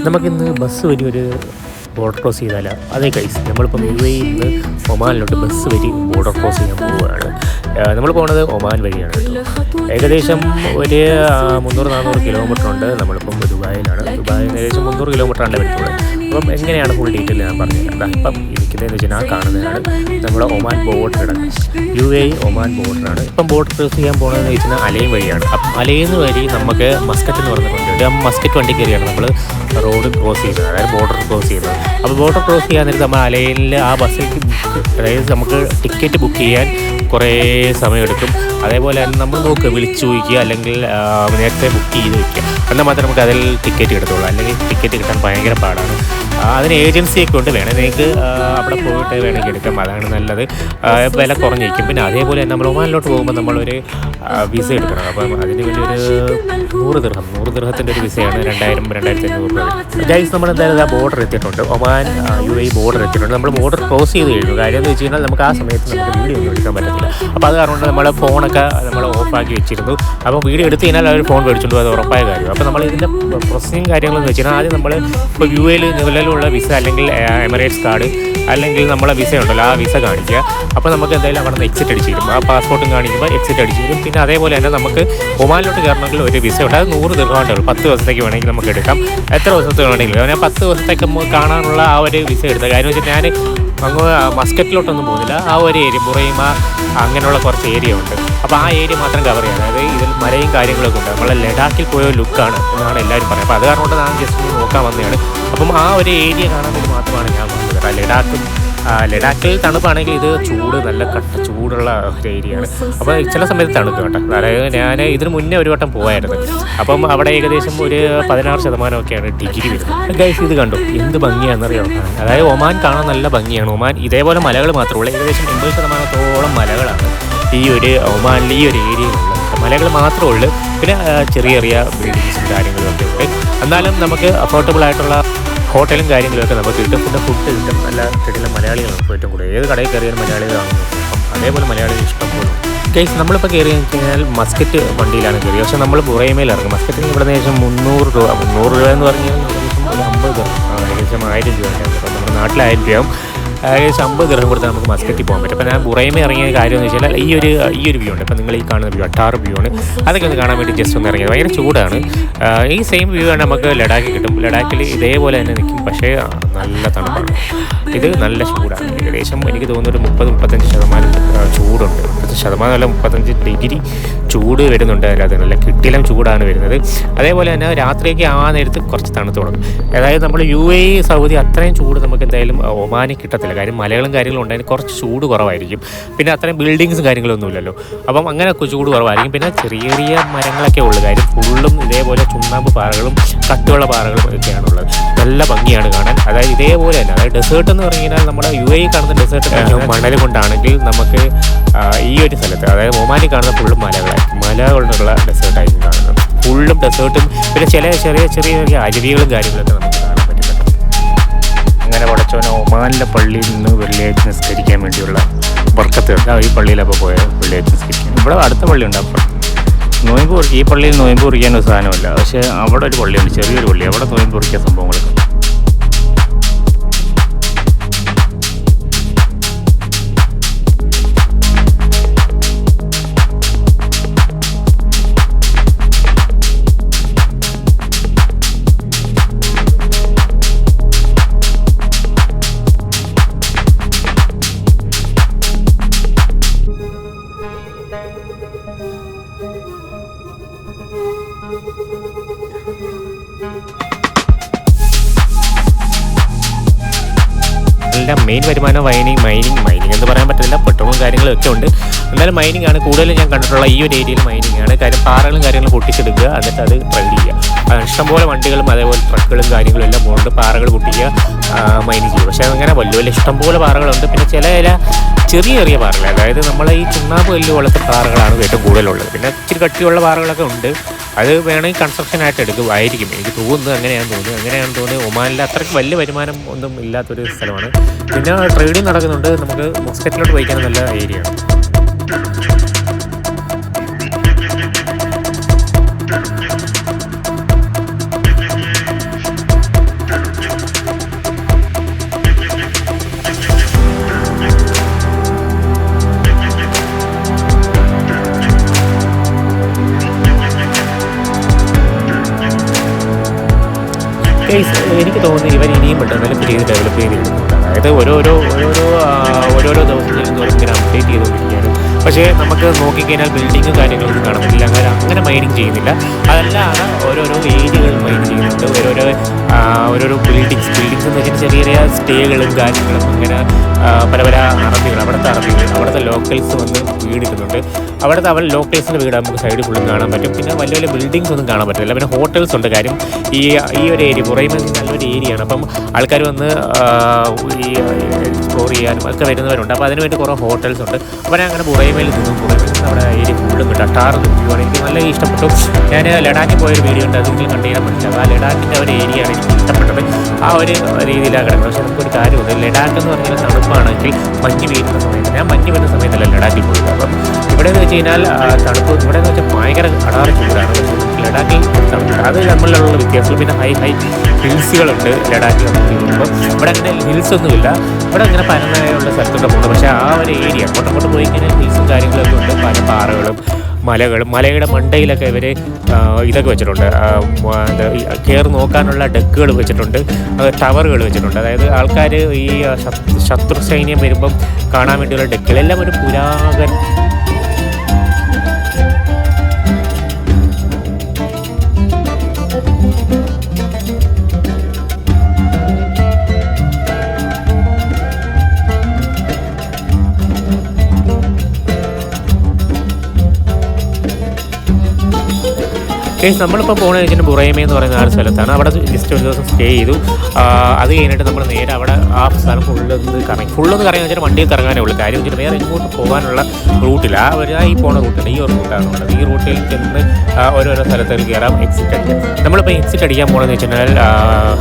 നമുക്കിന്ന് ബസ് വഴി ഒരു ബോർഡർ ക്രോസ് ചെയ്താലോ? അതേ ഗൈസ്, നമ്മളിപ്പം UAE നിന്ന് ഒമാനിലോട്ട് ബസ് വഴി ബോർഡർ ക്രോസ് ചെയ്യാൻ പോവുകയാണ്. നമ്മൾ പോകുന്നത് ഒമാൻ വഴിയാണ് കേട്ടോ. ഏകദേശം ഒരു 300-400 കിലോമീറ്റർ ഉണ്ട്. നമ്മളിപ്പം ദുബായിലാണ്. ദുബായിൽ നിന്ന് ഏകദേശം 300 കിലോമീറ്ററാണ് വരുന്നത്. അപ്പം എങ്ങനെയാണ് ഫുൾ ഡീറ്റെയിൽ ഞാൻ പറഞ്ഞുതരാം. ഇപ്പം ഇരിക്കുന്നതെന്ന് വെച്ചാൽ ആ കാണുന്നതാണ് നമ്മുടെ ഒമാൻ ബോർഡർ. UAE ഒമാൻ ബോർഡറാണ്. ഇപ്പം ബോർഡർ ക്രോസ് ചെയ്യാൻ പോകുന്നതെന്ന് വെച്ചാൽ അലൈൻ വഴിയാണ്. അപ്പം അലൈൻ വഴി നമുക്ക് മസ്കറ്റ് എന്ന് പറഞ്ഞിട്ടുണ്ട്. ആ മസ്കറ്റ് വണ്ടി കയറിയാണ് നമ്മൾ റോഡ് ക്രോസ് ചെയ്യുന്നത്, അതായത് ബോർഡർ ക്രോസ് ചെയ്യുന്നത്. അപ്പോൾ ബോർഡർ ക്രോസ് ചെയ്യാൻ നേരത്ത് നമ്മൾ അലൈനിൽ ആ ബസ്സിൽ അതായത് നമുക്ക് ടിക്കറ്റ് ബുക്ക് ചെയ്യാൻ കുറേ സമയമെടുക്കും. അതേപോലെ തന്നെ നമ്മൾ നോക്കുക, വിളിച്ചു ചോദിക്കുക, അല്ലെങ്കിൽ നേരത്തെ ബുക്ക് ചെയ്ത് വയ്ക്കുക. എന്നാൽ മാത്രമേ നമുക്ക് അതിൽ ടിക്കറ്റ് കിട്ടത്തുള്ളൂ. അല്ലെങ്കിൽ ടിക്കറ്റ് കിട്ടാൻ ഭയങ്കര പാടാണ്. അതിന് ഏജൻസിയൊക്കെ ഉണ്ട്, വേണേൽ നിങ്ങൾക്ക് അവിടെ പോയിട്ട് വേണമെങ്കിൽ എടുക്കാം, അതാണ് നല്ലത്. വില കുറഞ്ഞിരിക്കും. പിന്നെ അതേപോലെ തന്നെ നമ്മൾ ഒമാനിലോട്ട് പോകുമ്പോൾ നമ്മളൊരു വിസ എടുക്കണം. അപ്പം അതിന് വലിയൊരു 100 ദിർഹത്തിൻ്റെ ഒരു വിസയാണ് 2000-2500 രൂപ. ഗൈസ്, നമ്മൾ എന്തായാലും ആ ബോർഡർ എത്തിയിട്ടുണ്ട്. ഒമാൻ UAE ബോർഡർ എത്തിയിട്ടുണ്ട്. നമ്മൾ ബോർഡർ ക്രോസ് ചെയ്ത് കഴിഞ്ഞു. കാര്യം എന്ന് വെച്ച് കഴിഞ്ഞാൽ നമുക്ക് ആ സമയത്ത് നമുക്ക് വീഡിയോ ഒന്നും എടുക്കാൻ പറ്റത്തില്ല. അപ്പോൾ അത് കാരണം നമ്മൾ ഫോണൊക്കെ നമ്മൾ ഓഫാക്കി വെച്ചിരുന്നു. അപ്പോൾ വീഡിയോ എടുത്ത് കഴിഞ്ഞാൽ അവർ ഫോൺ മേടിച്ചുകൊണ്ട് അത് ഉറപ്പായ കാര്യം. അപ്പോൾ നമ്മൾ ഇതിൻ്റെ പ്രോസസ്സിങ് കാര്യങ്ങളെന്ന് വെച്ച് കഴിഞ്ഞാൽ ആദ്യം നമ്മൾ ഇപ്പോൾ UAE നിലവിലുള്ള വിസ അല്ലെങ്കിൽ എമിറേറ്റ്സ് കാർഡ് അല്ലെങ്കിൽ നമ്മളെ വിസ ഉണ്ടല്ലോ, ആ വിസ കാണിക്കുക. അപ്പോൾ നമുക്ക് എന്തായാലും അവിടെ നിന്ന് എക്സിറ്റ് അടിച്ച് തരും. ആ പാസ്പോർട്ടും കാണിക്കുമ്പോൾ എക്സിറ്റ് അടിച്ച് തരും. പിന്നെ അതേപോലെ തന്നെ നമുക്ക് ഒമാനിലോട്ട് കയറണമെങ്കിൽ ഒരു വിസ ഉണ്ട്. അത് 100 ദിർഹമാണ്. 10 ദിവസത്തേക്ക് വേണമെങ്കിൽ നമുക്ക് എടുക്കാം. എത്ര ദിവസത്തേക്ക് വേണമെങ്കിലും. ഞാൻ 10 ദിവസത്തേക്ക് കാണാനുള്ള ആ ഒരു വിസ എടുത്ത കാര്യം വെച്ചാൽ ഞാൻ അങ്ങ് മസ്കറ്റിലോട്ടൊന്നും പോകുന്നില്ല. ആ ഒരു ഏരിയ ബുറൈമ അങ്ങനെയുള്ള കുറച്ച് ഏരിയ ഉണ്ട്. അപ്പോൾ ആ ഏരിയ മാത്രം കവർ ചെയ്യാം. അതായത് ഇതിൽ മലയും കാര്യങ്ങളൊക്കെ ഉണ്ട്. നമ്മളെ ലഡാക്കിൽ പോയ ലുക്കാണ് എന്നാണ് എല്ലാവരും പറയുന്നത്. അപ്പോൾ അത് കാരണം കൊണ്ട് ഞാൻ ജസ്റ്റ് നോക്കാൻ വന്നതാണ്. അപ്പം ആ ഒരു ഏരിയ കാണാൻ വേണ്ടി മാത്രമാണ് ഞാൻ വന്നത്. ലഡാക്കിൽ തണുപ്പാണെങ്കിൽ ഇത് ചൂട്, നല്ല കട്ട ചൂടുള്ള ഒരു ഏരിയയാണ്. അപ്പോൾ ചില സമയത്ത് തണുപ്പ് കേട്ടോ. അതായത് ഞാൻ ഇതിന് മുന്നേ ഒരു വട്ടം പോയായിരുന്നു. അപ്പം അവിടെ ഏകദേശം ഒരു 16% ഡിഗ്രി വരുന്നത്. ഗൈസ്, ഇത് കണ്ടു എന്ത് ഭംഗിയാണെന്നറിയാം. അതായത് ഒമാൻ കാണാൻ നല്ല ഭംഗിയാണ്. ഒമാൻ ഇതേപോലെ മലകൾ മാത്രമേ ഉള്ളൂ. ഏകദേശം 80% മലകളാണ് ഈ ഒരു ഒമാനിൽ ഈ ഒരു ഏരിയയിലുള്ളത്. മലകൾ മാത്രമേ ഉള്ളൂ. പിന്നെ ചെറിയ ചെറിയ ബിൽഡിങ്സും കാര്യങ്ങളും ഒക്കെ ഉണ്ട്. എന്നാലും നമുക്ക് അഫോർഡബിൾ ആയിട്ടുള്ള ഹോട്ടലും കാര്യങ്ങളൊക്കെ നമുക്ക് കിട്ടും. പിന്നെ ഫുഡ് കിട്ടും. നല്ല കിട്ടുന്ന മലയാളികളാണ് ഇപ്പോൾ ഏറ്റവും കൂടുതൽ. ഏത് കടയിൽ കയറിയാലും മലയാളികളാണ്. അതേപോലെ മലയാളികൾ ഇഷ്ടം പോലെ. കേസ് നമ്മളിപ്പോൾ കയറിയെന്ന് വെച്ച് കഴിഞ്ഞാൽ മസ്കറ്റ് വണ്ടിയിലാണ് കയറിയത്. പക്ഷേ നമ്മൾ ബുറൈമയിൽ ഇറങ്ങും. മസ്കറ്റിന് ഇവിടെ ഏകദേശം 300 രൂപ. 300 രൂപ എന്ന് പറഞ്ഞാൽ ഏകദേശം 1000 രൂപ. അപ്പോൾ നമ്മുടെ നാട്ടിൽ 1000 രൂപയാവും. ഏകദേശം 50 ദിർഹം കൊടുത്താൽ നമുക്ക് മസ്കറ്റിൽ പോകാൻ പറ്റും. അപ്പോൾ ഞാൻ ബുറൈമ ഇറങ്ങിയ കാര്യം എന്ന് വെച്ചാൽ ഈ ഒരു വ്യൂ ഉണ്ട്. അപ്പോൾ നിങ്ങൾ ഈ കാണുന്ന വ്യൂ അട്ടാറ് വ്യൂ ആണ്. അതൊക്കെ ഒന്ന് കാണാൻ വേണ്ടി ജസ്റ്റ് ഒന്ന് ഇറങ്ങിയത്. ഭയങ്കര ചൂടാണ്. ഈ സെയിം വ്യൂ ആണ് നമുക്ക് ലഡാക്കിൽ കിട്ടും. ലഡാക്കിൽ ഇതേപോലെ തന്നെ നിൽക്കും, പക്ഷേ നല്ല തണുപ്പാണ്. ഇത് നല്ല ചൂടാണ്. ഏകദേശം എനിക്ക് തോന്നുന്നു ഒരു 30-35% ചൂടുണ്ട്. 35 ഡിഗ്രി ചൂട് വരുന്നുണ്ട്. അതിനകത്ത് നല്ല കിട്ടിലും ചൂടാണ് വരുന്നത്. അതേപോലെ തന്നെ രാത്രിയൊക്കെ ആ നേരത്ത് കുറച്ച് തണുത്ത് തുടങ്ങും. അതായത് നമ്മൾ UAE സൗദി അത്രയും ചൂട് നമുക്ക് എന്തായാലും ഒമാനിൽ കിട്ടത്തില്ല. കാര്യം മലകളും കാര്യങ്ങളും ഉണ്ടായാലും കുറച്ച് ചൂട് കുറവായിരിക്കും. പിന്നെ അത്രയും ബിൽഡിങ്സും കാര്യങ്ങളൊന്നും ഇല്ലല്ലോ. അപ്പം അങ്ങനെ ചൂട് കുറവായിരിക്കും. പിന്നെ ചെറിയ ചെറിയ മരങ്ങളൊക്കെ ഉള്ളു. കാര്യം ഫുള്ളും ഇതേപോലെ ചുണ്ണാമ്പ് പാറകളും കട്ടുള്ള പാറകളും ഒക്കെയാണുള്ളത്. നല്ല ഭംഗിയാണ് കാണാൻ. അതായത് ഇതേപോലെ തന്നെ, അതായത് ഡെസേർട്ട് എന്ന് പറഞ്ഞു കഴിഞ്ഞാൽ നമ്മുടെ UAE കാണുന്ന ഡെസേർട്ട് മണൽ കൊണ്ടാണെങ്കിൽ നമുക്ക് ഈ ഒരു സ്ഥലത്ത്, അതായത് ഒമാനിൽ കാണുന്ന ഫുള്ളും മലകളായിരിക്കും. മല കൊണ്ടുള്ള ഡെസേർട്ടായിരിക്കും കാണുന്നത്. ഫുള്ളും ഡെസേർട്ടും പിന്നെ ചെറിയ ചെറിയ അരുവികളും കാര്യങ്ങളൊക്കെ നമുക്ക് കാണാൻ പറ്റുന്നുണ്ട്. അങ്ങനെ പടച്ചോനെ ഒമാനിലെ പള്ളിയിൽ നിന്ന് വെള്ളിയാഴ്ച നിസ്കരിക്കാൻ വേണ്ടിയുള്ള ബർക്കത്ത്. ഈ പള്ളിയിലപ്പോൾ പോയ വെള്ളിയാഴ്ച നിസ്കരിക്കാൻ. ഇവിടെ അടുത്ത പള്ളിയുണ്ട്. അപ്പം നോയമ്പ് കുറിക്കുക. ഈ പള്ളിയിൽ നോയമ്പ് കുറിക്കാനൊരു സാധനമില്ല. പക്ഷേ അവിടെ ഒരു പള്ളിയുണ്ട്, ചെറിയൊരു പള്ളി. അവിടെ നോയമ്പ് കുറിക്കാൻ സംഭവങ്ങളൊക്കെ. മെയിൻ വരുമാനം മൈനിങ് എന്ന് പറയാൻ പറ്റില്ല. പെട്രോളും കാര്യങ്ങളും ഒക്കെ ഉണ്ട്. എന്നാലും മൈനിങ് ആണ് കൂടുതലും ഞാൻ കണ്ടിട്ടുള്ള. ഈ ഒരു ഏരിയയിൽ മൈനിങ് ആണ്. കാര്യം പാറകളും പൊട്ടിച്ചെടുക്കുക, എന്നിട്ട് അത് ട്രെൻഡ് ചെയ്യുക. ഇഷ്ടംപോലെ വണ്ടികളും അതേപോലെ ട്രക്കുകളും കാര്യങ്ങളും എല്ലാം പോകുന്നുണ്ട്. പാറകൾ പൊട്ടിക്കുക, മൈനിങ് ചെയ്യുക. പക്ഷേ അങ്ങനെ വലിയ ഇഷ്ടംപോലെ പാറകളുണ്ട്. പിന്നെ ചില ചെറിയ പാറകൾ, അതായത് നമ്മളെ ഈ ചുണ്ണാമ്പ് കല്ല് പോലത്തെ പാറകളാണ് ഏറ്റവും കൂടുതലുള്ളത്. പിന്നെ ഇച്ചിരി കട്ടിയുള്ള പാറകളൊക്കെ ഉണ്ട്. അത് വേണമെങ്കിൽ കൺസ്ട്രക്ഷനായിട്ട് ആയിരിക്കും എനിക്ക് തോന്നുന്നത്. അങ്ങനെയാണ് തോന്നുന്നത്. ഒമാനിൽ അത്രയ്ക്ക് വലിയ വരുമാനം ഒന്നും ഇല്ലാത്തൊരു സ്ഥലമാണ്. പിന്നെ ട്രേഡിങ് നടക്കുന്നുണ്ട്. നമുക്ക് മസ്കറ്റിലോട്ട് പോയിക്കാൻ നല്ല ഏരിയയാണ്. കേസ് എനിക്ക് തോന്നുന്നു ഇവർ ഇനിയും ഡെവലപ്പ് ഡെവലപ്പ് ചെയ്തിരുന്നുണ്ട്. അതായത് ഓരോരോ ദിവസം ചെല്ലുന്നവരും ഇങ്ങനെ അപ്ഡേറ്റ് ചെയ്തുകൊണ്ടിരിക്കുകയാണ്. പക്ഷേ നമുക്ക് നോക്കിക്കഴിഞ്ഞാൽ ബിൽഡിങ്ങും കാര്യങ്ങളൊന്നും കാണാൻ പറ്റില്ല. അങ്ങനെ മൈനിങ് ചെയ്യുന്നില്ല. അതല്ലാതെ ഓരോരോ ഏരിയകൾ മൈൻ ചെയ്യുന്നുണ്ട്. ഓരോരോ ബിൽഡിങ്സ് എന്ന് വെച്ചാൽ ചെറിയ ചെറിയ സ്റ്റേകളും കാര്യങ്ങളും അങ്ങനെ പല അറബികൾ അവിടുത്തെ ലോക്കൽസ് വന്ന് വീടിക്കുന്നുണ്ട്. ലോക്കൽസിൻ്റെ വീട് നമുക്ക് സൈഡിൽ ഫുള്ളും കാണാൻ പറ്റും. പിന്നെ വലിയ വലിയ ബിൽഡിങ്സ് ഒന്നും കാണാൻ പറ്റില്ല. പിന്നെ ഹോട്ടൽസ് ഉണ്ട്. കാര്യം ഈ ഒരു ഏരിയ ബുറൈമ നല്ലൊരു ഏരിയയാണ്. അപ്പം ആൾക്കാർ വന്ന് ഈ എക്സ്പ്ലോർ ചെയ്യാനും ഒക്കെ വരുന്നവരുണ്ട്. അപ്പോൾ അതിനുവേണ്ടി കുറേ ഹോട്ടൽസ് ഉണ്ട്. അപ്പോൾ ഞാൻ അങ്ങനെ ബുറൈമയിൽ അവിടെ ഏരിയ ഫുള്ളും കിട്ടും. അട്ടാറ് വ്യൂവാണ്. എനിക്ക് നല്ല ഇഷ്ടപ്പെട്ടു. ഞാൻ ലഡാക്കിൽ പോയൊരു വീഡിയോ ഉണ്ട്. അതെങ്കിലും കണ്ടു ചെയ്യാൻ മനസ്സിലാവും. ആ ലഡാക്കിൻ്റെ ഒരു ഏരിയയാണ് എനിക്ക് ഇഷ്ടപ്പെട്ടത്. ആ ഒരു രീതിയിലാണ് കിടക്കുന്നത്. പക്ഷേ നമുക്കൊരു കാര്യമുണ്ട്. ലഡാക്ക് എന്ന് പറഞ്ഞാൽ തണുപ്പാണെങ്കിൽ മഞ്ഞ് വീഴുന്ന സമയത്ത് ഞാൻ മഞ്ഞ് വീഴുന്ന സമയത്തല്ല ലഡാക്കിൽ പോയത്. അപ്പം ഇവിടെ എന്ന് വെച്ച് കഴിഞ്ഞാൽ തണുപ്പ് ഇവിടെ എന്ന് വെച്ചാൽ ഭയങ്കര അടാറ് ചൂടാണ്. പക്ഷേ ലഡാക്കിൽ തണുപ്പ് അത് തമ്മിലുള്ള വ്യത്യാസം. പിന്നെ ഹൈ ഹിൽസുകളുണ്ട് ലഡാക്കിൽ നമുക്ക്. ഇവിടെ അങ്ങനെ ഹിൽസൊന്നുമില്ല. ഇവിടെ അങ്ങനെ പരന്നായുള്ള സ്ഥലത്തോട്ട് പോകുന്നത്. പക്ഷേ ആ ഒരു ഏരിയ അങ്ങോട്ട് പോയി കഴിഞ്ഞാൽ ഹിൽസും കാര്യങ്ങളൊക്കെ ഉണ്ട്. പല പാറകളും മലയുടെ മണ്ടയിലൊക്കെ ഇവർ ഇതൊക്കെ വെച്ചിട്ടുണ്ട്. കയറി നോക്കാനുള്ള ഡെക്കുകൾ വെച്ചിട്ടുണ്ട്. ടവറുകൾ വെച്ചിട്ടുണ്ട്. അതായത് ആൾക്കാർ ഈ ശത്രു സൈന്യം വരുമ്പം കാണാൻ വേണ്ടിയുള്ള ഡെക്കുകൾ എല്ലാം ഒരു പുരാതന നമ്മളിപ്പോൾ പോകുന്നത് വെച്ചാൽ ബുറൈമ എന്ന് പറയുന്ന ആ ഒരു സ്ഥലത്താണ്. അവിടെ ജസ്റ്റ് ഒരു ദിവസം സ്റ്റേ ചെയ്തു. അത് കഴിഞ്ഞിട്ട് നമ്മൾ നേരെ അവിടെ ആ സ്ഥലം ഫുള്ളൊന്ന് കറങ്ങി വെച്ചാൽ വണ്ടിയിൽ കറങ്ങാനേ ഉള്ളൂ. കാര്യം വെച്ചിട്ട് വേറെ ഇങ്ങോട്ട് പോകാനുള്ള റൂട്ടില്ല. ഈ പോകുന്ന റൂട്ടില്ല. ഈ ഒരു റൂട്ടാണ് ഉള്ളത്. ഈ റൂട്ടിൽ ചെന്ന് ഓരോരോ സ്ഥലത്തിൽ കയറാം. എക്സിറ്റ് അടിക്കാം. നമ്മളിപ്പോൾ എക്സിറ്റ് അടിക്കാൻ പോകുന്നതെന്ന് വെച്ച് കഴിഞ്ഞാൽ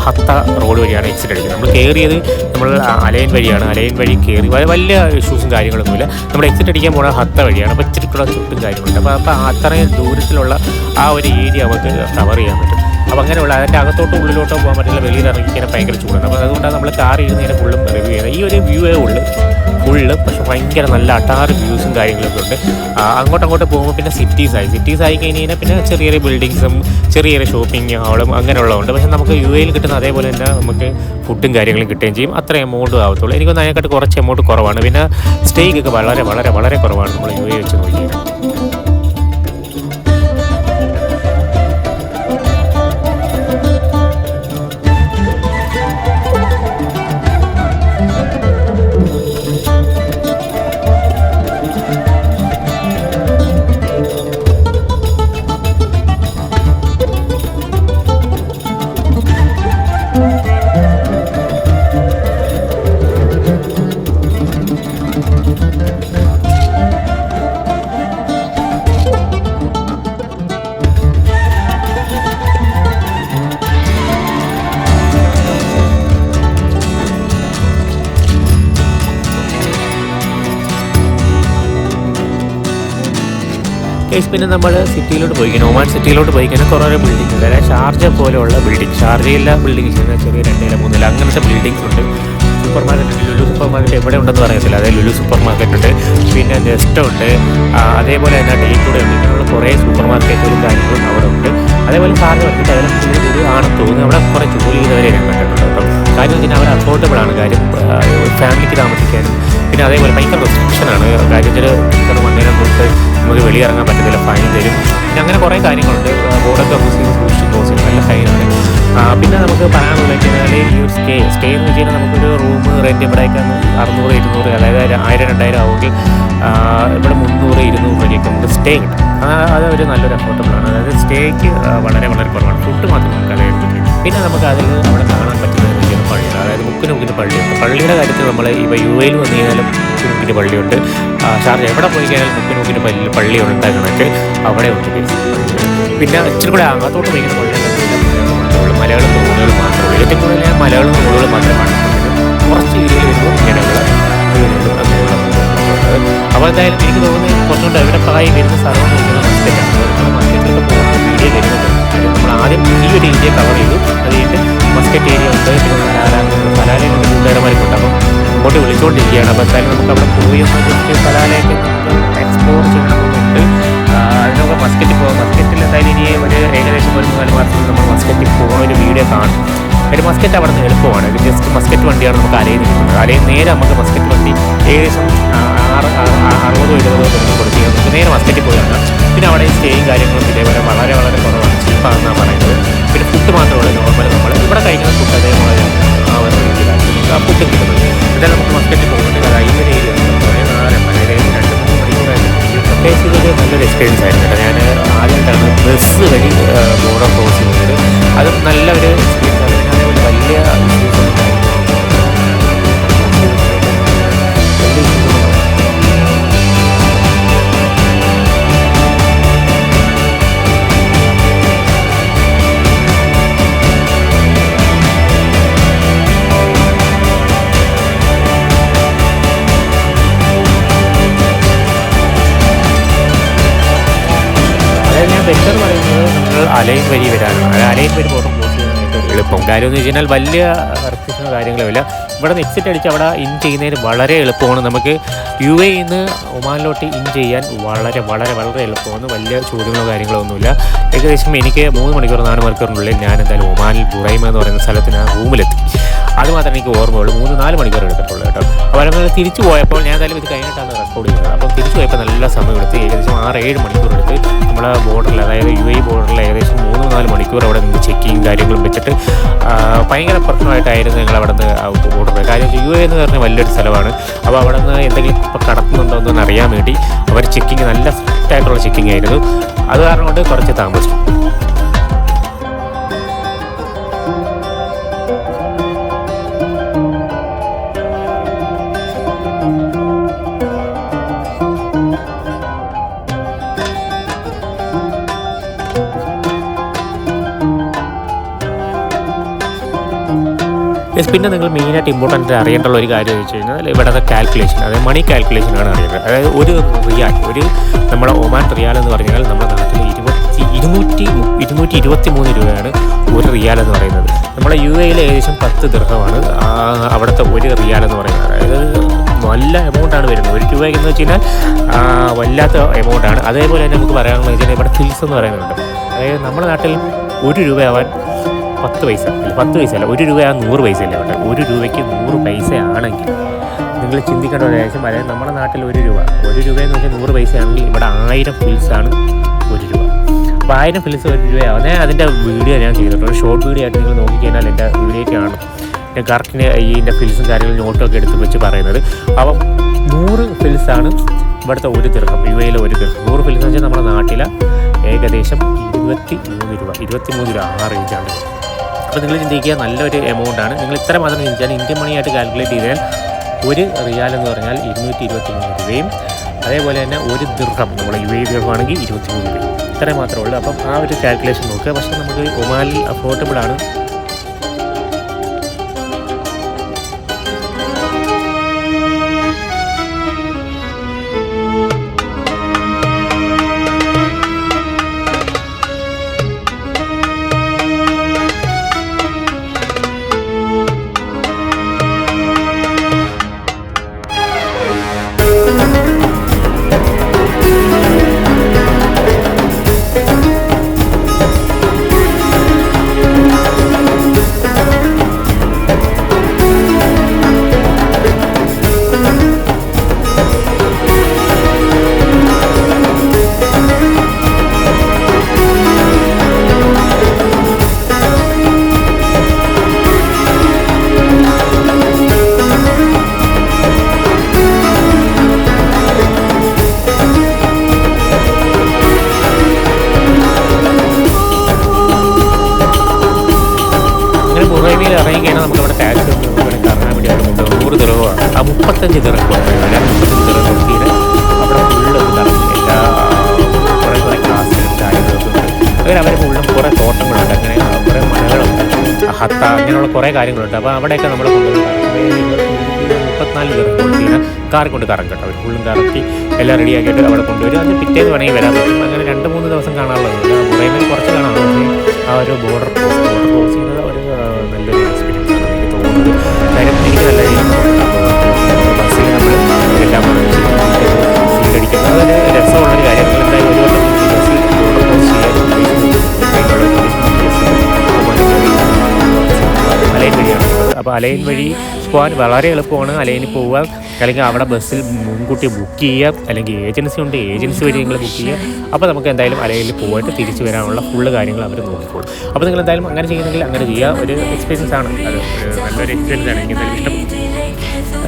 ഹത്ത റോഡ് വഴിയാണ് എക്സിറ്റ് അടിക്കുന്നത്. നമ്മൾ കയറിയത് നമ്മൾ അലൈൻ വഴിയാണ്. അലൈൻ വഴി കയറി വലിയ ഇഷ്യൂസും കാര്യങ്ങളൊന്നുമില്ല. നമ്മൾ എക്സിറ്റ് അടിക്കാൻ പോകുന്നത് ഹത്ത വഴിയാണ്. അപ്പോൾ ഇച്ചിരിക്കുള്ള ചുറ്റും കാര്യങ്ങളുണ്ട്. അപ്പോൾ അത്രയും ദൂരത്തിലുള്ള ആ ഒരു ഏരിയ നമുക്ക് കവർ ചെയ്യാൻ പറ്റും. അപ്പോൾ അങ്ങനെയുള്ള അതിൻ്റെ അകത്തോട്ടോ ഉള്ളിലോട്ടോ പോകാൻ പറ്റില്ല. വെളിയിൽ ഇറങ്ങിക്കാൻ ഭയങ്കര ചൂടാണ്. അപ്പോൾ അതുകൊണ്ടാണ് നമ്മൾ കാർ ഇരുന്നതിനെ ഫുള്ളും റിവ്യൂ ചെയ്യുന്നത്. ഈ ഒരു വ്യൂവേ ഉള്ളു ഫുള്ള്. പക്ഷെ ഭയങ്കര നല്ല അട്ടാറ് വ്യൂസും കാര്യങ്ങളൊക്കെ ഉണ്ട്. അങ്ങോട്ട് പോകുമ്പോൾ പിന്നെ സിറ്റീസ് ആയി കഴിഞ്ഞാൽ പിന്നെ ചെറിയ ചെറിയ ബിൽഡിങ്സും ചെറിയ ഷോപ്പിംഗ് ഹാളും അങ്ങനെയുള്ളതുണ്ട്. പക്ഷേ നമുക്ക് യു എയിൽ കിട്ടുന്ന അതേപോലെ തന്നെ നമുക്ക് ഫുഡും കാര്യങ്ങളും കിട്ടുകയും ചെയ്യും. അത്ര എമൗണ്ടും ആവത്തുള്ളൂ. എനിക്കൊന്ന് അതിനെക്കാട്ട് കുറച്ച് എമൗണ്ട് കുറവാണ്. പിന്നെ സ്റ്റേക്കൊക്കെ വളരെ വളരെ വളരെ കുറവാണ് നമ്മൾ യു എ വെച്ച് നോക്കിയാൽ. പിന്നെ നമ്മൾ സിറ്റിയിലോട്ട് പോയി കഴിഞ്ഞാൽ ഒമാൻ സിറ്റിയിലോട്ട് പോയി കഴിഞ്ഞാൽ കുറേ ബിൽഡിംഗ് ഉണ്ട്. അതായത് ഷാർജ പോലെയുള്ള ബിൽഡിംഗ്. ഷാർജയിലെ ബിൽഡിങ്സ് ചെറിയ 2 3 അങ്ങനത്തെ ബിൽഡിങ്സ് ഉണ്ട്. Super market Lulu super market എവിടെ ഉണ്ടെന്ന് പറയത്തില്ല. അതായത് ലുലു സൂപ്പർ മാർക്കറ്റ് ഉണ്ട്. പിന്നെ നെസ്റ്റോ ഉണ്ട്. അതേപോലെ തന്നെ ഡേക്കൂടെ ഉണ്ട്. ഇങ്ങനെയുള്ള കുറേ സൂപ്പർ മാർക്കറ്റുകളും കാര്യങ്ങളും അവിടെ ഉണ്ട്. അതേപോലെ ഷാർജ വന്നിട്ട് അതിലും ആണെന്ന് തോന്നുന്നു. അവിടെ കുറേ ജോലി ചെയ്തവരെ ഞാൻ കണ്ടിട്ടുണ്ട് കേട്ടോ. കാര്യം വെച്ചാൽ അവർ അഫോർഡബിൾ ആണ്. കാര്യം ഫാമിലിക്ക് താമസിക്കാനും പിന്നെ അതേപോലെ ഭയങ്കര റെസ്ട്രിക്ഷനാണ്. കാര്യം വെച്ചാൽ അങ്ങനെ തൊട്ട് നമുക്ക് വെളിയിറങ്ങാൻ പറ്റത്തില്ല. ഫൈൻ തരും. പിന്നെ അങ്ങനെ കുറേ കാര്യങ്ങളുണ്ട്. ബോർഡൊക്കെ സൂക്ഷിച്ച് നല്ല ഫൈനാണ്. പിന്നെ നമുക്ക് പറയാനുള്ളത് വെച്ചാൽ ഈ ഒരു സ്റ്റേ എന്ന് വെച്ച് കഴിഞ്ഞാൽ നമുക്കൊരു റൂം റെൻറ്റ് ഇവിടെയൊക്കെ 600 700 അതായത് 1000 2000 ആവുമെങ്കിൽ ഇവിടെ 300 200 രൂപയ്ക്ക് നമുക്ക് സ്റ്റേ കിട്ടും. അത് ഒരു നല്ലൊരു അഫോർഡബിളാണ്. അതായത് സ്റ്റേക്ക് വളരെ വളരെ കുറവാണ്. ഫുഡ് മാത്രം നമുക്ക് അതായത് കിട്ടും. പിന്നെ നമുക്ക് അതിൽ അവിടെ കാണാൻ പറ്റുന്നത് പള്ളിയാണ്. അതായത് മുക്കിന് പള്ളിയുണ്ട്. പള്ളിയുടെ കാര്യത്തിൽ നമ്മൾ ഇപ്പോൾ യു എയിൽ വന്നു കഴിഞ്ഞാലും മുക്കിന് പള്ളിയുണ്ട്. ഷാർജ എവിടെ പോയി കഴിഞ്ഞാൽ മുക്കിന് പള്ളി ഉണ്ടാക്കണമൊക്കെ അവിടെ ഉണ്ട്. പിന്നെ ഇച്ചിരി കൂടെ അകത്തോട്ട് പോയിക്കുന്ന പള്ളികൾ മലയാളം റോഡുകൾ മാത്രമേ ഉള്ളൂ. ഏറ്റവും കൂടുതൽ ഞാൻ മലയാളം റോഡുകൾ മാത്രമാണ് കുറച്ച് ഏരിയയിൽ വരുമ്പോൾ ഇങ്ങനെയുള്ള അങ്ങനെയുള്ള. അപ്പോൾ എന്തായാലും എനിക്ക് തോന്നുന്നത് കുറച്ചുകൊണ്ട് എവിടെയൊക്കെ വരുന്ന സ്ഥലം നോക്കുന്ന മസ്കറ്റാണ്. പോകുന്ന വീഡിയോ വരുന്നത് നമ്മൾ ആദ്യം ഈ ഒരു ഏരിയ കവർ ചെയ്തു. അത് കഴിഞ്ഞിട്ട് മസ്കറ്റ് ഏരിയ ഉണ്ട്. പിന്നെ പലാലയിൽ കൂട്ടുകാരന്മാരൊക്കെ ഉണ്ട്. അപ്പം അങ്ങോട്ട് വിളിച്ചുകൊണ്ടിരിക്കുകയാണ്. അപ്പോൾ എന്തായാലും നമുക്ക് അവിടെ പോയി ഒന്ന് ജസ്റ്റ് പലാലയൊക്കെ നമുക്ക് എക്സ്പ്ലോർ ചെയ്യണമെന്നുണ്ട്. അതിനൊക്കെ മസ്കറ്റിൽ എന്തായാലും ഇനി ഒരു ഏകദേശം ഒരു 4 മാസത്തിൽ നമ്മൾ മസ്കറ്റിൽ പോകുന്ന ഒരു വീഡിയോ കാണും. ഒരു മസ്കറ്റ് അവിടെ നിന്ന് എളുപ്പമാണ്. ഇത് ജസ്റ്റ് മസ്കറ്റ് വണ്ടിയാണ് നമുക്ക് അലയിൽ നിൽക്കുന്നത്. അലയിൽ നേരെ നമുക്ക് മസ്കറ്റ് വണ്ടി ഏകദേശം 60-70 ദിവസം കൊടുക്കുക. നമുക്ക് നേരെ മസ്കറ്റിൽ പോയി ഇറങ്ങാം. പിന്നെ അവിടെ സ്റ്റേയും കാര്യങ്ങളും ഇതേപോലെ വളരെ വളരെ കുറവാണ്, ചീപ്പാണെന്നാണ് പറയുന്നത്. പിന്നെ ഫുഡ് മാത്രമല്ല നോർമൽ നമ്മൾ ഇവിടെ കഴിക്കുന്ന ഫുഡ് അതേപോലെ ആ ഒരു രീതിയിലാണ് ഫുഡും കിട്ടുന്നത്. എന്തായാലും നമുക്ക് മസ്കറ്റിൽ പോകുന്നുണ്ട്. അത് അതിൻ്റെ ഏരിയ കുറേ നേരം 2-3 മണിക്കൂറായിരുന്നു. അത്യാവശ്യം ഇതൊരു നല്ലൊരു എക്സ്പീരിയൻസ് ആയിരുന്നു കേട്ടോ. ഞാൻ ആദ്യമായിട്ടാണ് ബസ് വഴി ബോർഡർ ക്രോസ് ചെയ്യുന്നത്. അതും നല്ലൊരു എക്സ്പീരിയൻസ് ആണ്. അതേപോലെ വലിയ ബെറ്റർ പറയുന്നത് നമ്മൾ അലൈൻ വഴി വരാനാണ്. അലൈൻ വഴി ബോർഡർ ക്രോസ് ചെയ്യാനായിട്ട് എളുപ്പം. കാര്യം എന്ന് വെച്ച് കഴിഞ്ഞാൽ വലിയ റെസ്ട്രിക്ഷനോ കാര്യങ്ങളുമില്ല. ഇവിടെ നിന്ന് എക്സിറ്റ് അടിച്ച് അവിടെ ഇൻ ചെയ്യുന്നതിന് വളരെ എളുപ്പമാണ്. നമുക്ക് UAE നിന്ന് ഒമാനിലോട്ട് ഇൻ ചെയ്യാൻ വളരെ വളരെ വളരെ എളുപ്പമാണ്. വലിയ ചോദ്യങ്ങളോ കാര്യങ്ങളോ ഒന്നുമില്ല. ഏകദേശം എനിക്ക് 3 മണിക്കൂർ 4 മണിക്കൂറിനുള്ളിൽ ഞാൻ എന്തായാലും ഒമാനിൽ ബുറൈമ എന്ന് പറയുന്ന സ്ഥലത്ത് ഞാൻ റൂമിലെത്തി. അതുമാത്രമേ എനിക്ക് ഓർമ്മയുള്ളൂ. 3-4 മണിക്കൂർ എടുത്തിട്ടുള്ളൂ കേട്ടോ. അപ്പോൾ നമ്മൾ തിരിച്ചു പോയപ്പോൾ ഞാൻ എന്തായാലും ഇത് കഴിഞ്ഞിട്ടാണ് റെക്കോർഡ് ചെയ്യുന്നത്. അപ്പം തിരിച്ചു പോയപ്പോൾ നല്ല സമയം എടുത്ത് ഏകദേശം 6-7 മണിക്കൂർ എടുത്ത് നമ്മളെ ബോർഡറിൽ, അതായത് UAE ബോർഡറിൽ ഏകദേശം 3-4 മണിക്കൂർ അവിടെ നിന്ന് ചെക്കിങ് കാര്യങ്ങളും വെച്ചിട്ട് ഭയങ്കര പ്രശ്നമായിട്ടായിരുന്നു ഞങ്ങൾ അവിടെ നിന്ന് ബോർഡർ. കാര്യം UAE എന്ന് പറഞ്ഞാൽ വലിയൊരു സ്ഥലമാണ്. അപ്പോൾ അവിടെ നിന്ന് എന്തെങ്കിലും ഇപ്പോൾ കടത്തുന്നുണ്ടോ എന്നൊന്ന് അറിയാൻ വേണ്ടി അവർ ചെക്കിങ് നല്ല സ്ട്രിക്റ്റായിട്ടുള്ള ചെക്കിങ് ആയിരുന്നു. അത് കാരണം കൊണ്ട് കുറച്ച് താമസിച്ചു. പിന്നെ നിങ്ങൾ മെയിനായിട്ട് ഇമ്പോർട്ടൻ്റ് അറിയേണ്ടുള്ള ഒരു കാര്യം വെച്ച് കഴിഞ്ഞാൽ ഇവിടുത്തെ കാൽക്കുലേഷൻ, അതായത് മണി കാൽക്കുലേഷനാണ് അറിയുന്നത്. അതായത് ഒരു റിയാൽ, നമ്മുടെ ഒമാൻ റിയാൽ എന്ന് പറഞ്ഞാൽ നമ്മുടെ നാട്ടിൽ 223 രൂപയാണ് ഒരു റിയാൽ എന്ന് പറയുന്നത്. നമ്മുടെ UAE ഏകദേശം 10 ദിർഹമാണ് അവിടുത്തെ ഒരു റിയാൽ എന്ന് പറയുന്നത്. അതായത് നല്ല എമൗണ്ടാണ് വരുന്നത്. ഒരു രൂപയ്ക്ക് എന്ന് വെച്ച് കഴിഞ്ഞാൽ വല്ലാത്ത എമൗണ്ടാണ്. അതേപോലെ തന്നെ നമുക്ക് പറയാമെന്ന് വെച്ച് കഴിഞ്ഞാൽ ഇവിടെ ഫിൽസ് എന്ന് പറയുന്നുണ്ട്. അതായത് നമ്മുടെ നാട്ടിൽ 1 രൂപയാവാൻ 10 പൈസ അല്ല, 10 പൈസ അല്ല, 1 രൂപ 100 പൈസ അല്ല കേട്ടോ. 1 രൂപയ്ക്ക് 100 പൈസ ആണെങ്കിൽ നിങ്ങൾ ചിന്തിക്കേണ്ട ഒരു കാര്യം, അതായത് നമ്മുടെ നാട്ടിൽ 1 രൂപയെന്ന് വെച്ചാൽ 100 പൈസയാണെങ്കിൽ ഇവിടെ 1000 ഫിൽസാണ് 1 രൂപ. അപ്പോൾ 1000 ഫിൽസ് 1 രൂപയാവുന്നത്. അതിൻ്റെ വീഡിയോ ഞാൻ ചെയ്തിട്ടുണ്ട്. ഷോർട്ട് വീഡിയോ ആയിട്ട് നിങ്ങൾ നോക്കിക്കഴിഞ്ഞാൽ എൻ്റെ വീഡിയോ കാണും. ഞാൻ കറക്റ്റിന് ഇതിൻ്റെ ഫിൽസും കാര്യങ്ങളും നോട്ടൊക്കെ എടുത്ത് വെച്ച് പറയുന്നത്. അപ്പം 100 ഫിൽസാണ് ഇവിടുത്തെ 1 ദിർഹം, UAE 1 ദിർഹം. 100 ഫിൽസ് എന്ന് വെച്ചാൽ നമ്മുടെ നാട്ടിൽ ഏകദേശം 23 രൂപ ആ റേഞ്ചാണ്. അപ്പോൾ നിങ്ങൾ ചിന്തിക്കുക, നല്ലൊരു എമൗണ്ടാണ്. നിങ്ങൾ ഇത്ര മാത്രം ചിന്തിച്ചാൽ ഇന്ത്യൻ മണിയായിട്ട് കാൽക്കുലേറ്റ് ചെയ്താൽ ഒരു റിയാൽ എന്ന് പറഞ്ഞാൽ 223 രൂപയും, അതേപോലെ തന്നെ 1 ദിർഹം നമ്മൾ UAE ദിർഹം ആണെങ്കിൽ 23 രൂപയും. ഇത്രയും മാത്രമേ ഉള്ളൂ. അപ്പം ആ ഒരു കാൽക്കുലേഷൻ നോക്കുക. പക്ഷേ നമുക്ക് ഒമാനിൽ അഫോർഡബിളാണ്. ഇറങ്ങിക്കഴിഞ്ഞാൽ നമുക്കവിടെ ടാക്സി കറങ്ങാൻ വേണ്ടി അവിടെ കൊണ്ടുപോകും. 100 ദിർഹമാണ്. ആ 35 ദിർഹം കൊടുക്കുന്നത്. 35 ദിർഹം കൊടുത്തിട്ട് അവിടെ ഫുള്ള് കറങ്ങും. എല്ലാ കുറേ ക്ലാസ്സുകളും കാര്യങ്ങളൊക്കെ ഉണ്ട്. അങ്ങനെ അവർ ഫുള്ളും കുറേ തോട്ടങ്ങളുണ്ട്, അങ്ങനെ കുറേ മലകളുണ്ട്, ഹത്ത, അങ്ങനെയുള്ള കുറേ കാര്യങ്ങളുണ്ട്. അപ്പോൾ അവിടെയൊക്കെ നമ്മൾ കൊണ്ടുപോയി 34 ദിർഹം കൊടുത്തിട്ട് കാറിൽ കൊണ്ട് കറങ്ങും കേട്ടോ. അവർ ഫുള്ളും കറക്കി എല്ലാം റെഡിയാക്കിയിട്ട് അവിടെ കൊണ്ടുവരും. അത് പിറ്റേന്ന് വേണമെങ്കിൽ വരാൻ പറ്റും. അങ്ങനെ 2-3 ദിവസം കാണാനുള്ളതുണ്ട്. കുറേ കുറച്ച് കാണാനുള്ളത്. ആ ഒരു ബോർഡർ ക്രോസ് ചെയ്യുന്നത് ഒരു നല്ലൊരു എക്സ്പീരിയൻസ് ആണ് എനിക്ക് തോന്നുന്നത്. കാര്യം എനിക്ക് നല്ല ബസ്സിൽ നമ്മൾ എല്ലാം സ്വീകരിക്കുന്നത് അതൊരു രസമുള്ളൊരു കാര്യം. എന്തായാലും ഒരു വട്ടം ബസ്സിൽ ബോർഡർ ക്രോസ് ചെയ്യാൻ അപ്പോൾ അലൈൻ വഴി പോകാൻ വളരെ എളുപ്പമാണ്. അലൈനിൽ പോവുക, അല്ലെങ്കിൽ അവിടെ ബസ്സിൽ മുൻകൂട്ടി ബുക്ക് ചെയ്യുക, അല്ലെങ്കിൽ ഏജൻസി ഉണ്ട്, ഏജൻസി വഴി നിങ്ങൾ ബുക്ക് ചെയ്യുക. അപ്പോൾ നമുക്ക് എന്തായാലും അലൈനിൽ പോയിട്ട് തിരിച്ച് വരാനുള്ള ഫുള്ള് കാര്യങ്ങൾ അവർ നോക്കിക്കോളും. അപ്പോൾ നിങ്ങൾ എന്തായാലും അങ്ങനെ ചെയ്യുന്നെങ്കിൽ അങ്ങനെ ചെയ്യുക. ഒരു എക്സ്പീരിയൻസ് ആണ്, അത് നല്ലൊരു എക്സ്പീരിയൻസ് ആണ്. എനിക്ക് എന്തായാലും ഇഷ്ടപ്പെട്ടു.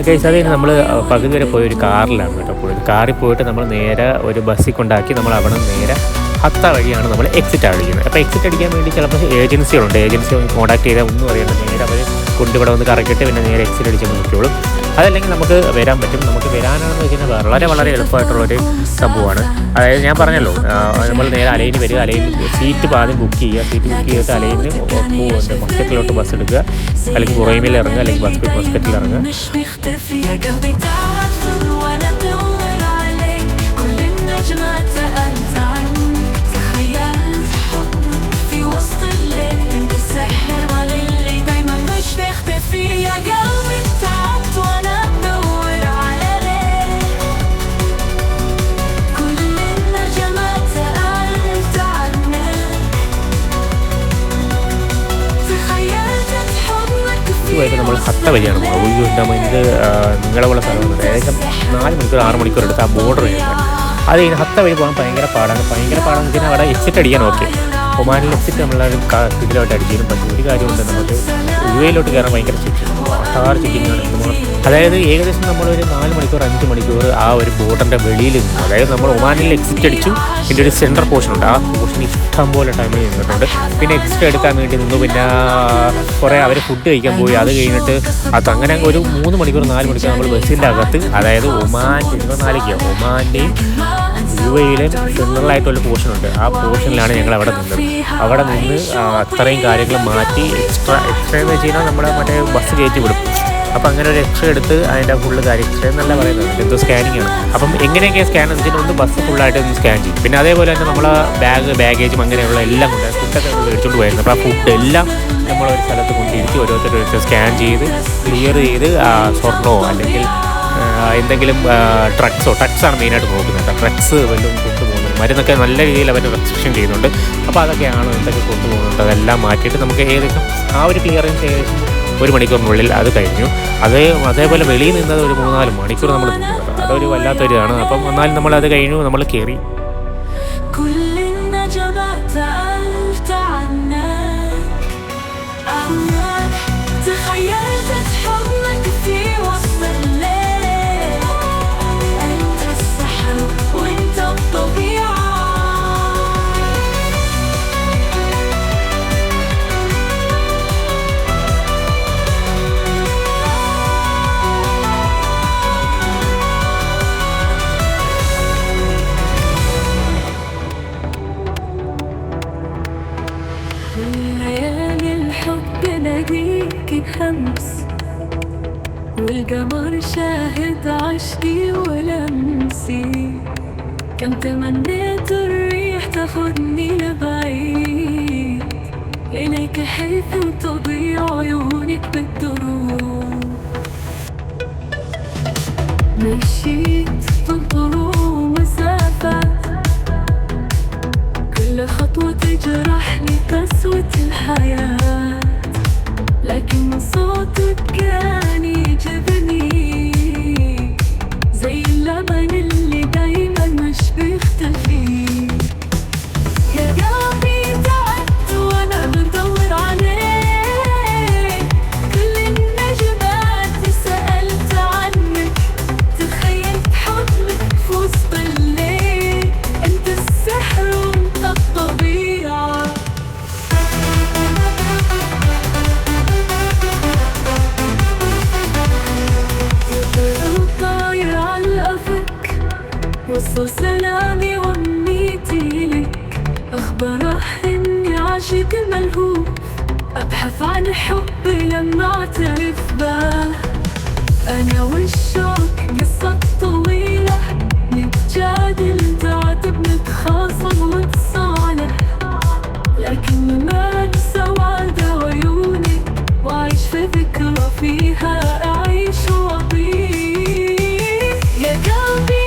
കേസ് അത് നമ്മൾ പകുതി വരെ പോയ ഒരു കാറിലാണ് കേട്ടോ പോയത്. കാറിൽ പോയിട്ട് നമ്മൾ നേരെ ഒരു ബസ്സിൽ കൊണ്ടാക്കി നമ്മൾ അവിടെ നേരെ ഹത്ത വഴിയാണ് നമ്മൾ എക്സിറ്റ് അടിക്കുന്നത്. അപ്പോൾ എക്സിറ്റ് അടിക്കാൻ വേണ്ടി ചിലപ്പോൾ ഏജൻസികളുണ്ട്, ഏജൻസി കോൺടാക്ട് ചെയ്താൽ ഒന്നും അറിയേണ്ട, നേരെ അവർ കൊണ്ടിവിടെ വന്ന് കറക്കിയിട്ട് പിന്നെ നേരെ എക്സിറ്റ് അടിച്ച് നോക്കിയോളും. അതല്ലെങ്കിൽ നമുക്ക് വരാൻ പറ്റും. നമുക്ക് വരാനാണെന്ന് വെച്ചാൽ വളരെ വളരെ എളുപ്പമായിട്ടുള്ളൊരു സംഭവമാണ്. അതായത് ഞാൻ പറഞ്ഞല്ലോ, നമ്മൾ നേരെ അലൈനിൽ വരിക, അലൈനിൽ സീറ്റ് ആദ്യം ബുക്ക് ചെയ്യുക, സീറ്റ് ബുക്ക് ചെയ്തിട്ട് അലൈനിൽ മസ്കറ്റിലോട്ട് ബസ് എടുക്കുക, അല്ലെങ്കിൽ കുറേമിൽ ഇറങ്ങുക, അല്ലെങ്കിൽ മസ്കറ്റിൽ ഇറങ്ങുക. ായിട്ട് നമ്മൾ ഹത്ത വഴിയാണ് പോകുന്നത്. ഇത് നിങ്ങളെ സ്ഥലമാണ്. ഏകദേശം 4 മണിക്കൂർ 6 മണിക്കൂർ എടുത്ത് ആ ബോർഡർ കഴിഞ്ഞാൽ അത് കഴിഞ്ഞ് ഹത്ത വഴി പോകാൻ ഭയങ്കര പാടാണ്. പാടാന്ന് വെച്ചാൽ അവിടെ എക്സിറ്റ് അടിക്കാൻ ഓക്കെ, ഒമാനിൽ എക്സിറ്റ് നമ്മളൊരു ഇതിലോട്ട് അടിക്കാനും പറ്റും. ഒരു കാര്യമുണ്ട്, നമുക്ക് UAE കയറാൻ ഭയങ്കര ചെക്കിങ്ങാണ്. അതായത് ഏകദേശം നമ്മളൊരു 4 മണിക്കൂർ 5 മണിക്കൂർ ആ ഒരു ബോർഡറിൻ്റെ വെളിയിൽ നിന്നു. അതായത് നമ്മൾ ഒമാനിൽ എക്സിറ്റ് അടിച്ചു, ഇതിൻ്റെ ഒരു സെൻറ്റർ പോർഷൻ ഉണ്ട്, ആ പോർഷൻ ഇഷ്ടം പോലെ ടൈമിൽ നിന്നിട്ടുണ്ട്. പിന്നെ എക്സിറ്റ് എടുക്കാൻ വേണ്ടി നിന്നു, പിന്നെ കുറേ അവർ ഫുഡ് കഴിക്കാൻ പോയി. അത് കഴിഞ്ഞിട്ട് അങ്ങനെ ഒരു 3 മണിക്കൂർ 4 മണിക്കൂർ നമ്മൾ ബസ്സിൻ്റെ അകത്ത്, അതായത് ഒമാൻ 24 ഒമാൻ്റെയും UAE സെൻട്രലായിട്ടുള്ള പോർഷനുണ്ട്, ആ പോർഷനിലാണ് ഞങ്ങൾ അവിടെ നിന്നത്. അവിടെ നിന്ന് അത്രയും കാര്യങ്ങൾ മാറ്റി എക്സ്ട്രാ എന്ന് വെച്ച് കഴിഞ്ഞാൽ നമ്മുടെ മറ്റേ ബസ് കയറ്റി വിടും. അപ്പോൾ അങ്ങനെ ഒരു എക്സ്ട്രാ എടുത്ത് അതിൻ്റെ ഫുള്ള് കാര്യം എക്സ്ട്രാ എന്നല്ല പറയുന്നത്, എന്തോ സ്കാനിങ് ആണ്. അപ്പം എങ്ങനെയൊക്കെയാണ് സ്കാൻ എന്ന് വെച്ചാൽ ഒന്ന് ബസ് ഫുള്ളായിട്ട് ഒന്ന് സ്കാൻ ചെയ്യും. പിന്നെ അതേപോലെ തന്നെ നമ്മളെ ബാഗേജും അങ്ങനെയുള്ള എല്ലാം കൊണ്ട് ഫുഡൊക്കെ മേടിച്ചുകൊണ്ട് പോയിരുന്നു. അപ്പോൾ ആ ഫുഡ് എല്ലാം നമ്മളൊരു സ്ഥലത്ത് കൊണ്ടിരുത്തി ഓരോരുത്തർ സ്കാൻ ചെയ്ത് ക്ലിയർ ചെയ്ത് സ്വർണ്ണമോ അല്ലെങ്കിൽ എന്തെങ്കിലും ട്രക്സാണ് മെയിനായിട്ട് നോക്കുന്നത്. ട്രക്സ് വല്ലതും കൊണ്ടുപോകുന്നത്, മരുന്നൊക്കെ നല്ല രീതിയിൽ അവർ റെസ്ട്രിക്ഷൻ ചെയ്യുന്നുണ്ട്. അപ്പോൾ അതൊക്കെയാണ് എന്തൊക്കെ കൊണ്ടുപോകുന്നുണ്ട്, അതെല്ലാം മാറ്റിയിട്ട് നമുക്ക് ഏകദേശം ആ ഒരു ക്ലിയറൻസ് ഏകദേശം 1 മണിക്കൂറിനുള്ളിൽ അത് കഴിഞ്ഞു. അതേപോലെ വെളിയിൽ നിന്നത് ഒരു 3-4 മണിക്കൂർ നമ്മൾ നിന്നത്, അതൊരു വല്ലാത്തൊരു ഇതാണ്. അപ്പം എന്നാലും നമ്മളത് കഴിഞ്ഞു, നമ്മൾ കയറി. همس والقمر شاهد عشقي ولمسي، كم تمنيت الريح تاخدني لبعيد إليك حيث تضيع عيونك بالدروب. مشيت بالطرق مسافة، كل خطوة تجرحني قسوة الحياة، لكن صوتك كان يجبني زي اللبن اللي دايما مش بيختفي. يا قلبي تعبت وانا بدور عليك، كل النجمات سألت عنك، تخيلت حضنك في وسط الليل، انت السحر وانت الطبيعة. وصل سلامي وامنيتي لك، اخبر اني عاشق ملهوف، ابحث عن حب لما اعترف به. انا والشوق قصة طويلة، نتجادل نتعاتب نتخاصم ونتصالح، لكن ما انسى وعد عيونك واعيش في ذكرى فيها اعيش واطير. يا قلبي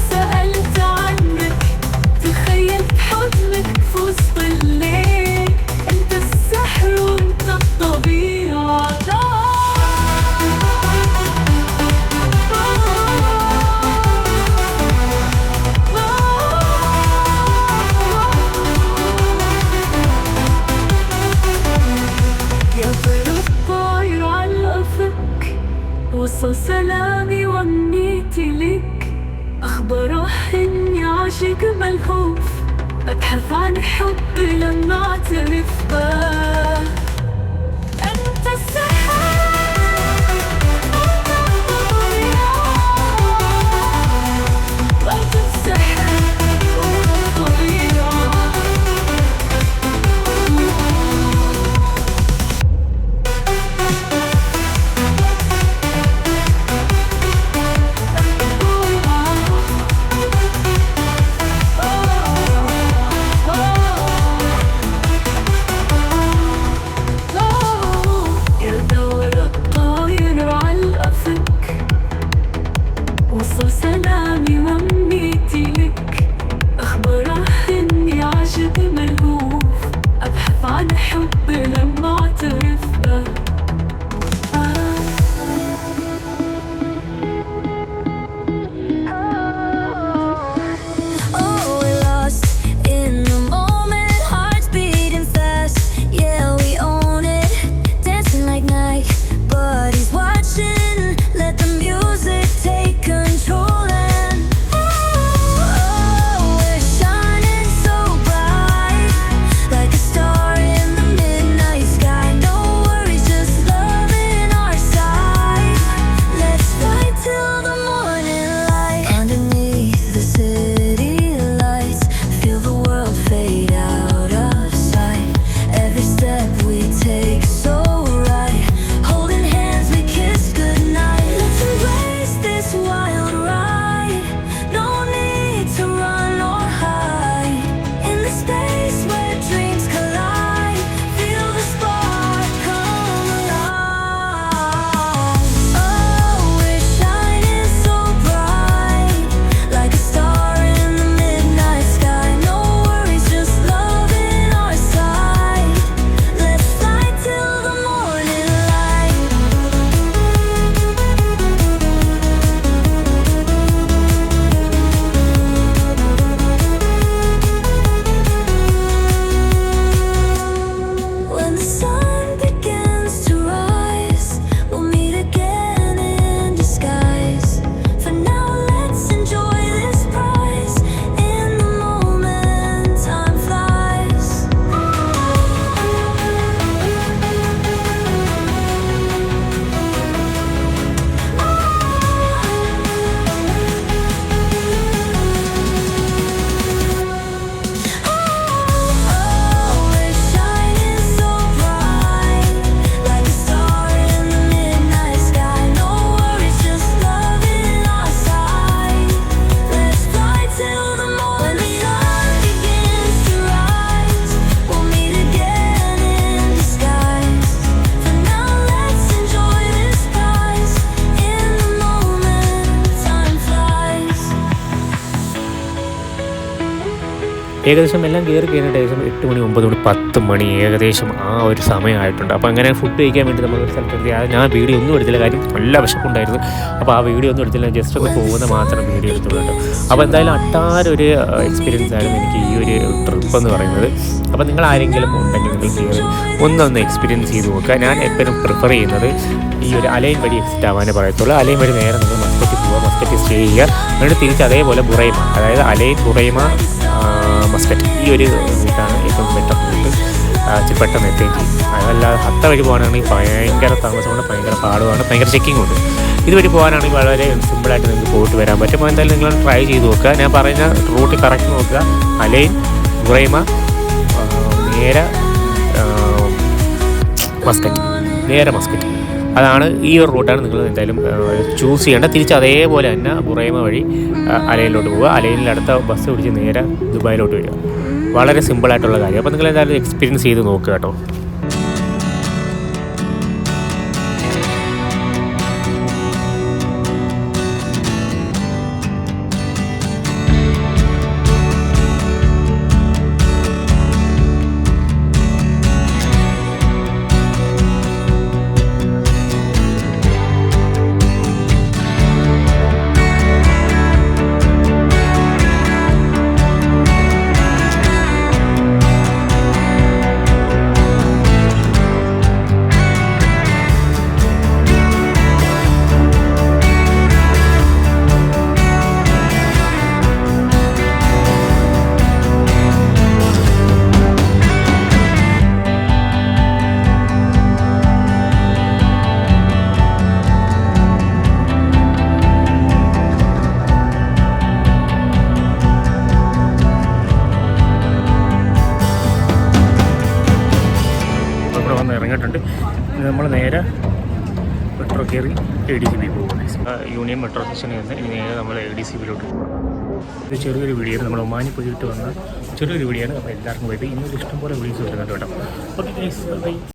سألت عنك، تخيلت حضنك الطبيعة يا طير الطاير على الأفق وصل سلامي وأمنيتي لك أخبره إني عاشق ملهوف أبحث عن حب لما أعترف به أنت السحاب وأنت السحاب والطبيعة وصل سلامي وأمنيتي لك أخبره إني عاشق ملهوف أبحث عن حب لما أعترف به Oh, we're lost in the moment, hearts beating fast. Yeah, we own it, dancing like Nike. Bodies watching, let the music take control. And oh, we're shining so bright, like a star in the midnight sky. No worries, just love in our sight. Let's fly till the morning light. Underneath the city lights, feel the world fade out of sight. Every step we take so right, holding hands we kiss goodnight. Let's embrace this wild ride, no need to run or hide. In the space where dreams collide, feel the spark come alive. Oh, we're shining so bright, like a star in the midnight sky. No worries, just love in our sight. Let's fly till the morning light. When the sun begins to rise, we'll meet again in disguise. For now, let's enjoy this prize. In the moment, time flies. Oh, we're shining so bright, like a star in the midnight sky. No worries, just love in our sight. Let's fly till the morning. When the sun begins to rise, we'll meet again in disguise. For now, let's enjoy this prize. In the moment, time flies. ഏകദേശം എല്ലാം കയറി കഴിഞ്ഞിട്ട് ഏകദേശം 8 മണി 9 മണി 10 മണി ഏകദേശം ആ ഒരു സമയമായിട്ടുണ്ട്. അപ്പോൾ അങ്ങനെ ഫുഡ് കഴിക്കാൻ വേണ്ടി നമ്മൾ ഒരു സ്ഥലത്തെത്തി. ഞാൻ വീഡിയോ ഒന്നും എടുത്തില്ല, കാര്യം നല്ല വിശപ്പുണ്ടായിരുന്നു. അപ്പോൾ ആ വീഡിയോ ഒന്നും എടുത്തില്ല, ജസ്റ്റ് ഒന്ന് പോകുന്ന മാത്രം വീഡിയോ എടുത്തുള്ളൂ കേട്ടോ. അപ്പോൾ എന്തായാലും അട്ടാരൊരു എക്സ്പീരിയൻസ് ആയിരുന്നു എനിക്ക് ഈ ഒരു ട്രിപ്പ് എന്ന് പറയുന്നത്. അപ്പോൾ നിങ്ങൾ ആരെങ്കിലും ഉണ്ടെങ്കിൽ നിങ്ങൾ കയറി ഒന്നൊന്ന് എക്സ്പീരിയൻസ് ചെയ്ത് നോക്കുക. ഞാൻ എപ്പോഴും പ്രിഫർ ചെയ്യുന്നത് ഈ ഒരു അലൈൻ വഴി എക്സിറ്റ് ആവാനേ പറയത്തുള്ളൂ. അലൈൻ വഴി നേരെ നിങ്ങൾ മസ്കറ്റ് പോവുക, മസ്കറ്റ് സ്റ്റേ ചെയ്യുക, എന്നിട്ട് തിരിച്ച് അതേപോലെ ബുറൈമ, അതായത് അലൈൻ ബുറൈമ മസ്കറ്റ്, ഈ ഒരു റൂട്ടാണ് ഏറ്റവും ബെറ്റർ റൂട്ട്. ഇച്ചിരി പെട്ടെന്ന് എത്തുകയും ചെയ്യും. അതല്ലാതെ ഹത്ത വഴി പോകാനാണെങ്കിൽ ഭയങ്കര താമസമാണ്, ഭയങ്കര പാടുമാണ്, ഭയങ്കര ചെക്കിംഗ് ഉണ്ട്. ഇതുവഴി പോകാനാണെങ്കിൽ വളരെ സിമ്പിളായിട്ട് നിങ്ങൾക്ക് പോയിട്ട് വരാൻ പറ്റും. അപ്പോൾ എന്തായാലും നിങ്ങൾ ട്രൈ ചെയ്ത് നോക്കുക. ഞാൻ പറയുന്ന റൂട്ട് കറക്റ്റ് നോക്കുക. അലൈൻ ബുറൈമ നേരെ മസ്കറ്റ്, നേരെ മസ്കറ്റ്, അതാണ് ഈ ഒരു റൂട്ടാണ് നിങ്ങൾ എന്തായാലും ചൂസ് ചെയ്യേണ്ടത്. തിരിച്ച് അതേപോലെ തന്നെ ബുറൈമ വഴി അലൈനിലോട്ട് പോവുക. അലൈനിൽ അടുത്ത ബസ് പിടിച്ച് നേരെ ദുബായിലോട്ട് വരിക. വളരെ സിമ്പിളായിട്ടുള്ള കാര്യം. അപ്പോൾ നിങ്ങൾ എന്തായാലും എക്സ്പീരിയൻസ് ചെയ്ത് നോക്കുക കേട്ടോ. വന്ന് ഇറങ്ങിയിട്ടുണ്ട്. നമ്മൾ നേരെ മെട്രോ കയറി ADCB പോകും. യൂണിയൻ മെട്രോ സ്റ്റേഷനിൽ നിന്ന് ഇനി നേരെ നമ്മൾ ADCBയിലോട്ട് പോകും. ഇത് ചെറിയൊരു വീഡിയോ ആണ്, നമ്മൾ ഒമാനിൽ പോയിട്ട് വന്ന ചെറിയൊരു വീഡിയോ ആണ്. അപ്പോൾ എല്ലാവർക്കും വേണ്ടി ഇന്നൊരു ഇഷ്ടംപോലെ വീഡിയോസ് വരുന്നുണ്ട് കേട്ടോ. Okay guys, by.